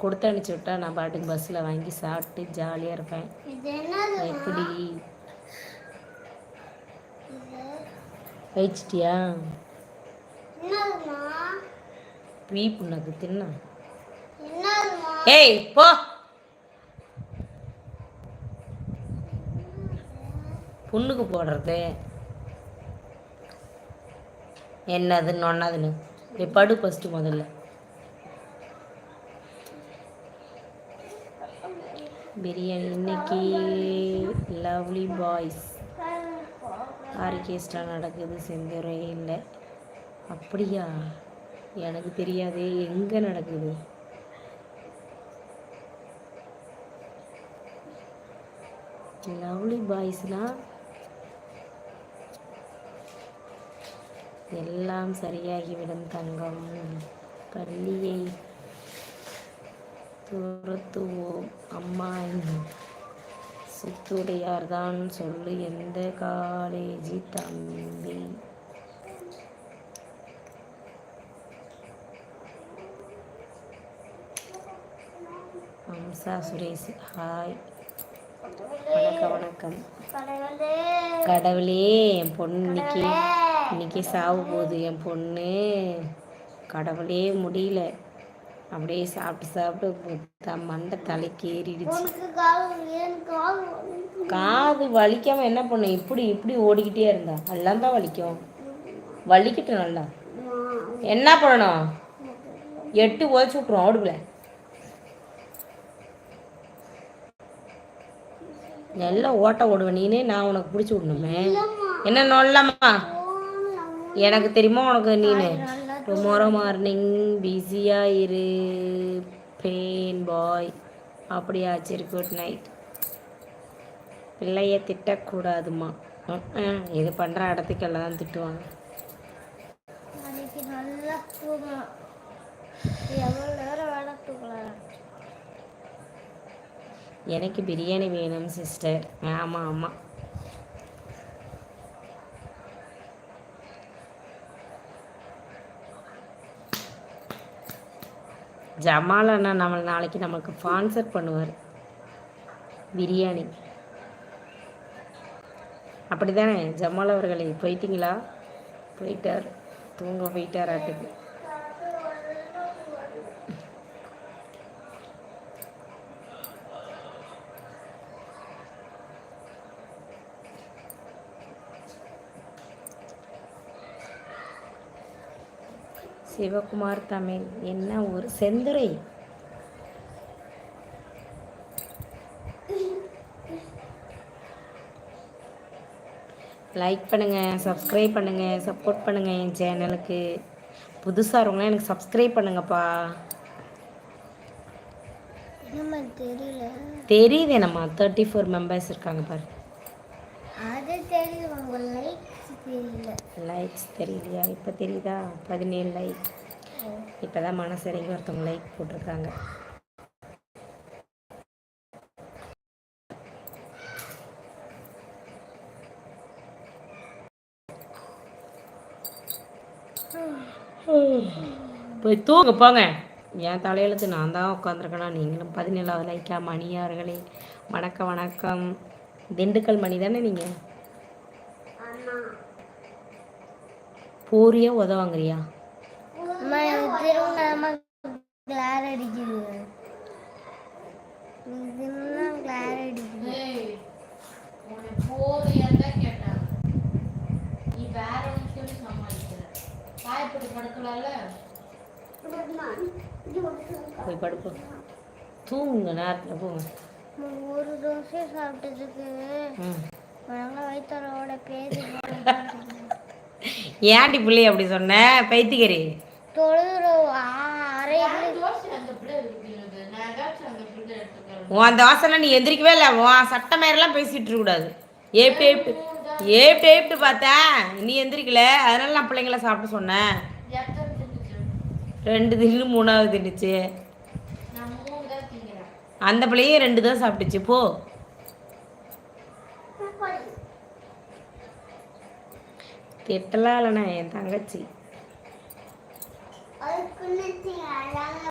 கொடுத்து அனுப்பிச்சி விட்டா நான் பாட்டுக்கு பஸ்ஸில் வாங்கி சாப்பிட்டு ஜாலியாக இருப்பேன். எப்படி வயிச்சிட்டியா வீ புண்ணாக்கு தின்னா? ஏய் போ, புண்ணுக்கு போடுறது என்னதுன்னு ஒன்னாதுன்னு படு ஃபஸ்ட்டு முதல்ல. பிரியாணி இன்னைக்கு லவ்லி பாய்ஸ் ஆர்கெஸ்ட்ரா நடக்குது செந்துறையில். அப்படியா? எனக்கு தெரியாது, எங்கே நடக்குது? லவ்லி பாய்ஸ்னால் எல்லாம் சரியாகிவிடும் தங்கம். பள்ளியை துரத்துவோம் அம்மா. சித்துடையார்தான் சொல்லு, எந்த காலேஜி தம்பி? அம்சா சுரேஷ் ஹாய், வணக்கம் வணக்கம். கடவுளே, என் பொண்ணு இன்னைக்கு சாவு போகுது என் பொண்ணு. கடவுளே முடியல, அப்படியே சாப்பிட்டு சாப்பிட்டு மண்டை தலைக்கு ஏறிடுச்சு. காது வலிக்காம என்ன பண்ணும்? இப்படி இப்படி ஓடிக்கிட்டே இருந்தா எல்லாம் தான் வலிக்கும். வலிக்கிட்டு நல்லா என்ன பண்ணணும்? 8 உதச்சி விட்ருவோம் ஓடுல. நல்லா ஓட்ட ஓடுவேன் நீனே, நான் உனக்கு பிடிச்சி விடணுமே. என்ன நொல்லம்மா எனக்கு தெரியுமா உனக்கு? நீனு டுமாரோ மார்னிங் பிஸியாக இரு பேன் பாய். அப்படியா, சரி, குட் நைட். பிள்ளைய திட்டக்கூடாதுமா. இது பண்ணுற இடத்துக்கெல்லாம் தான் திட்டுவாங்க. எனக்கு பிரியாணி வேணும் சிஸ்டர். ஆமாம் ஆமாம். ஜமால் அண்ணா நாளைக்கு நமக்கு ஸ்பான்சர் பண்ணுவார் பிரியாணி. அப்படி தானே ஜமால் அவர்களே? போயிட்டீங்களா? போயிட்டார், தூங்க போயிட்டார் ஆட்டுக்கு. சிவகுமார் தமிழ் என்ன ஒரு செந்துறை. லைக் பண்ணுங்கள், சப்ஸ்கிரைப் பண்ணுங்கள், சப்போர்ட் பண்ணுங்கள் என் சேனலுக்கு. புதுசாக இருக்கவங்களாம் எனக்கு சப்ஸ்கிரைப் பண்ணுங்கப்பா. தெரியுது நம்ம 34 மெம்பர்ஸ் இருக்காங்க பாரு. லைக்ஸ் தெரியலையா? இப்போ தெரியுதா? 17 லைக். இப்போ தான் மனசரிங்க ஒருத்தவங்க லைக் போட்டிருக்காங்க. போய் தூங்க போங்க. என் தலையெழுத்து நான் தான் உட்காந்துருக்கேனா? நீங்களும் 17வது லைக்கா? மணியார்களே வணக்கம் வணக்கம். திண்டுக்கல் மணி தானே நீங்கள்? போறியா உதவாங்கறியா? போய் படுப்போ, தூங்குங்க, நேரத்தில் போங்க. ஒரு தோசை சாப்பிட்டதுக்கு வயிற்றோட பேசி ஏன்டி பிள்ளைய அப்படி சொன்ன? பைத்தியக்காரி. உன் தோசைலாம் நீ எந்திரிக்கவே இல்லை. உன் சட்ட மாரிலாம் பேசிட்டு இருக்கக்கூடாது. ஏப்ட்டு பார்த்தேன், நீ எந்திரிக்கல, அதனால நான் பிள்ளைங்கள சாப்பிட்டு சொன்னேன். 2 தின்னு 3வது தின்னுச்சு. அந்த பிள்ளையே 2 தான் சாப்பிட்டுச்சு. போ. திட்டலாம் இல்லைண்ணா என் தங்கச்சி.